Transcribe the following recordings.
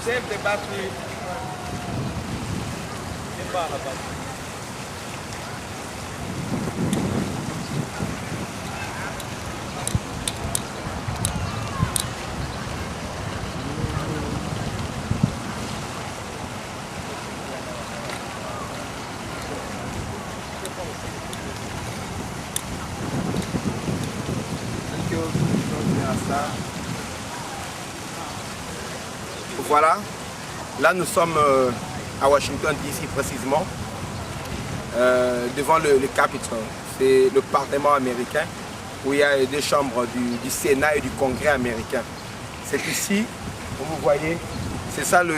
Save the battery. Voilà, là nous sommes à Washington DC précisément, devant le Capitol, c'est le Parlement américain où il y a des chambres du Sénat et du Congrès américain. C'est ici, comme vous voyez, c'est ça le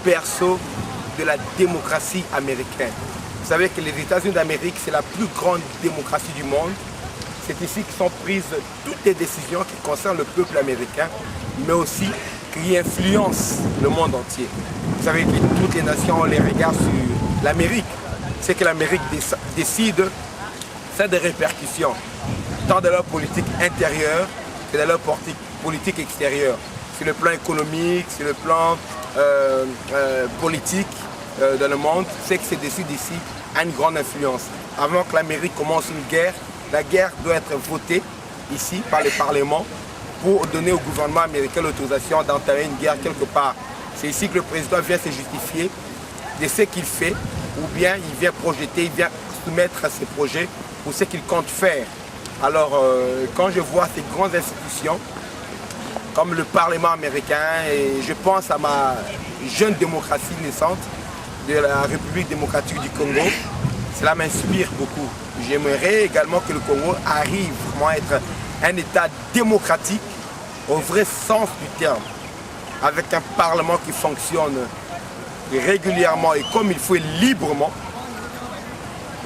berceau de la démocratie américaine. Vous savez que les États-Unis d'Amérique, c'est la plus grande démocratie du monde. C'est ici que sont prises toutes les décisions qui concernent le peuple américain, mais aussi qui influencent le monde entier. Vous savez que toutes les nations ont les regards sur l'Amérique. C'est que l'Amérique décide, ça a des répercussions, tant de leur politique intérieure que de leur politique extérieure. Sur le plan économique, sur le plan politique dans le monde, c'est que c'est décidé ici a une grande influence. Avant que l'Amérique commence une guerre, la guerre doit être votée ici par le Parlement pour donner au gouvernement américain l'autorisation d'entamer une guerre quelque part. C'est ici que le président vient se justifier de ce qu'il fait, ou bien il vient projeter, il vient soumettre à ses projets pour ce qu'il compte faire. Alors, quand je vois ces grandes institutions, comme le Parlement américain, et je pense à ma jeune démocratie naissante de la République démocratique du Congo, cela m'inspire beaucoup. J'aimerais également que le Congo arrive vraiment à être un État démocratique au vrai sens du terme, avec un Parlement qui fonctionne régulièrement et comme il faut librement,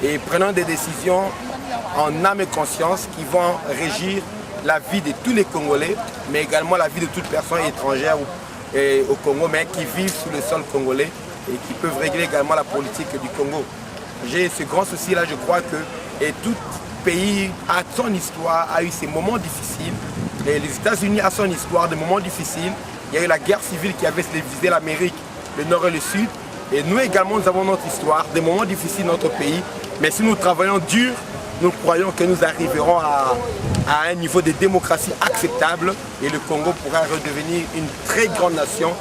et prenant des décisions en âme et conscience qui vont régir la vie de tous les Congolais, mais également la vie de toute personne étrangère au Congo, mais qui vivent sous le sol congolais et qui peuvent régler également la politique du Congo. J'ai ce grand souci-là, je crois que tout pays a son histoire, a eu ses moments difficiles. Et les États-Unis a son histoire de moments difficiles. Il y a eu la guerre civile qui avait divisé l'Amérique, le Nord et le Sud. Et nous également, nous avons notre histoire, des moments difficiles dans notre pays. Mais si nous travaillons dur, nous croyons que nous arriverons à un niveau de démocratie acceptable et le Congo pourra redevenir une très grande nation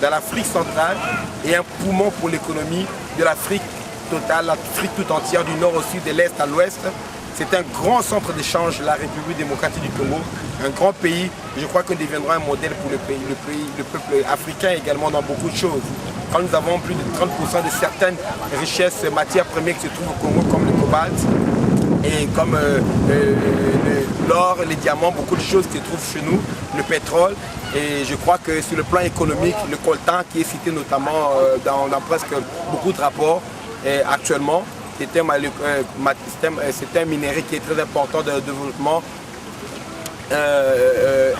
dans l'Afrique centrale et un poumon pour l'économie de l'Afrique totale, l'Afrique tout entière, du nord au sud, de l'est à l'ouest. C'est un grand centre d'échange, la République démocratique du Congo, un grand pays. Je crois que nous deviendrons un modèle pour le peuple africain également dans beaucoup de choses. Quand nous avons plus de 30% de certaines richesses matières premières qui se trouvent au Congo, comme le cobalt, et comme l'or, les diamants, beaucoup de choses qui se trouvent chez nous, le pétrole. Et je crois que sur le plan économique, le coltan qui est cité notamment dans presque beaucoup de rapports actuellement, c'est un minerai qui est très important dans le développement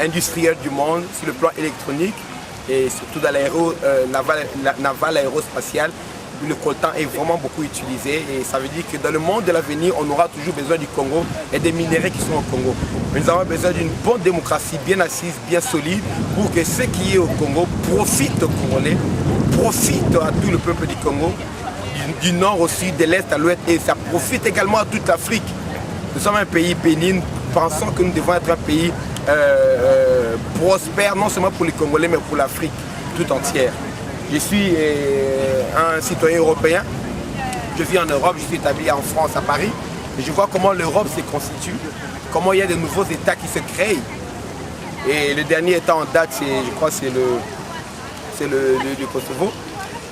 industriel du monde, sur le plan électronique et surtout dans naval aérospatial. Le coltan est vraiment beaucoup utilisé et ça veut dire que dans le monde de l'avenir, on aura toujours besoin du Congo et des minéraux qui sont au Congo. Mais nous avons besoin d'une bonne démocratie bien assise, bien solide, pour que ce qui est au Congo profite aux Congolais, profite à tout le peuple du Congo, du nord au sud, de l'est à l'ouest, et ça profite également à toute l'Afrique. Nous sommes un pays bénin, pensons que nous devons être un pays prospère, non seulement pour les Congolais, mais pour l'Afrique tout entière. Je suis un citoyen européen, je vis en Europe, je suis établi en France, à Paris, et je vois comment l'Europe se constitue, comment il y a de nouveaux États qui se créent. Et le dernier État en date, je crois, c'est le Kosovo.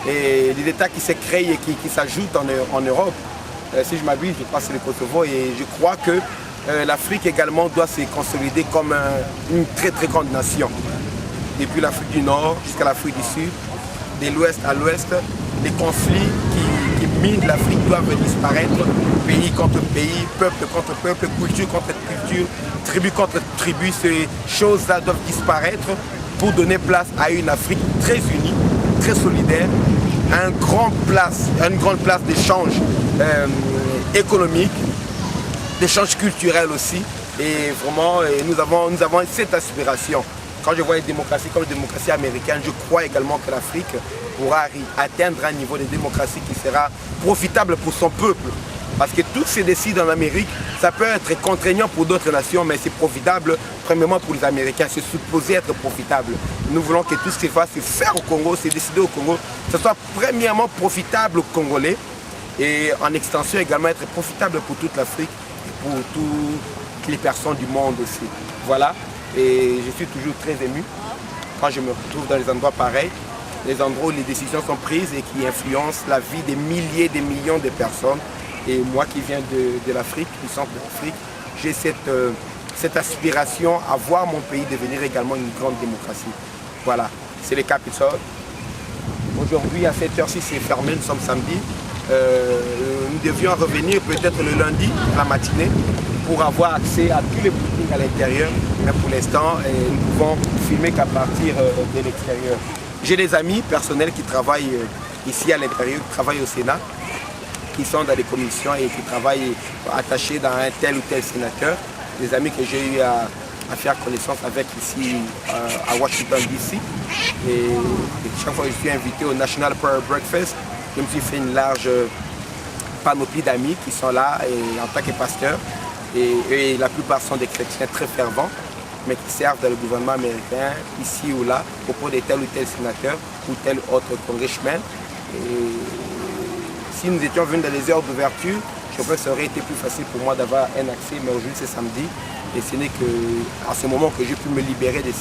Et les États qui se créent et qui s'ajoutent en Europe, si je m'abuse, je crois que c'est le Kosovo. Et je crois que l'Afrique également doit se consolider comme une très très grande nation. Depuis l'Afrique du Nord jusqu'à l'Afrique du Sud, de l'Ouest à l'Ouest, les conflits qui minent l'Afrique doivent disparaître, pays contre pays, peuple contre peuple, culture contre culture, tribu contre tribu. Ces choses-là doivent disparaître pour donner place à une Afrique très unie, très solidaire une grande place d'échange économique, d'échange culturel aussi. Et vraiment, nous avons cette aspiration. Quand je vois une démocratie comme la démocratie américaine, je crois également que l'Afrique pourra atteindre un niveau de démocratie qui sera profitable pour son peuple. Parce que tout se décide en Amérique, ça peut être contraignant pour d'autres nations, mais c'est profitable premièrement pour les Américains, c'est supposé être profitable. Nous voulons que tout ce qui va se faire au Congo, se décider au Congo, que ce soit premièrement profitable aux Congolais et en extension également être profitable pour toute l'Afrique et pour toutes les personnes du monde aussi. Voilà, et je suis toujours très ému quand je me retrouve dans les endroits pareils, les endroits où les décisions sont prises et qui influencent la vie des milliers, des millions de personnes. Et moi qui viens de l'Afrique, du centre de l'Afrique, j'ai cette aspiration à voir mon pays devenir également une grande démocratie. Voilà, c'est le Capitole. Aujourd'hui, à cette heure-ci, c'est fermé, nous sommes samedi. Nous devions revenir peut-être le lundi, la matinée, pour avoir accès à tous les boutiques à l'intérieur. Mais pour l'instant, nous pouvons filmer qu'à partir de l'extérieur. J'ai des amis personnels qui travaillent ici à l'intérieur, qui travaillent au Sénat, qui sont dans les commissions et qui travaillent attachés dans un tel ou tel sénateur. Des amis que j'ai eu à faire connaissance avec ici à Washington DC. Et chaque fois que je suis invité au National Prayer Breakfast, je me suis fait une large panoplie d'amis qui sont là et en tant que pasteur. Et la plupart sont des chrétiens très fervents, mais qui servent dans le gouvernement américain, ici ou là, au propos de tel ou tel sénateur ou tel autre congressman. Si nous étions venus dans les heures d'ouverture, je pense que ça aurait été plus facile pour moi d'avoir un accès, mais aujourd'hui c'est samedi. Et ce n'est qu'à ce moment que j'ai pu me libérer de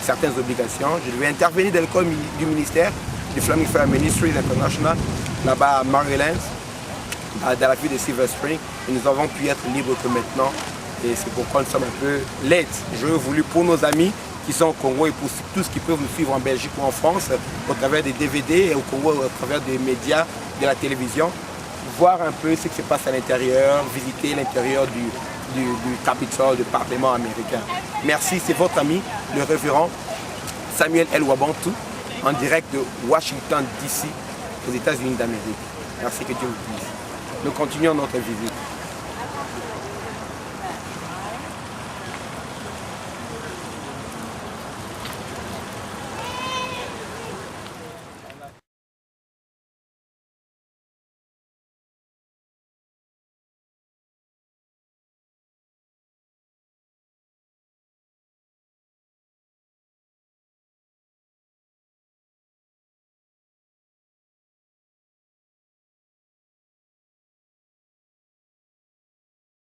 certaines obligations. Je devais intervenir dans l'école du ministère du Flaming Fire Ministries International, là-bas à Maryland, dans la ville de Silver Spring. Et nous avons pu être libres que maintenant. Et c'est pourquoi nous sommes un peu late. J'aurais voulu pour nos amis qui sont au Congo et pour tous qui peuvent nous suivre en Belgique ou en France, au travers des DVD et au Congo au travers des médias, de la télévision, voir un peu ce qui se passe à l'intérieur, visiter l'intérieur du Capitole, du Parlement américain. Merci, c'est votre ami, le révérend Samuel El Wabantou, en direct de Washington DC, aux États-Unis d'Amérique. Merci, que Dieu vous bénisse. Nous continuons notre visite.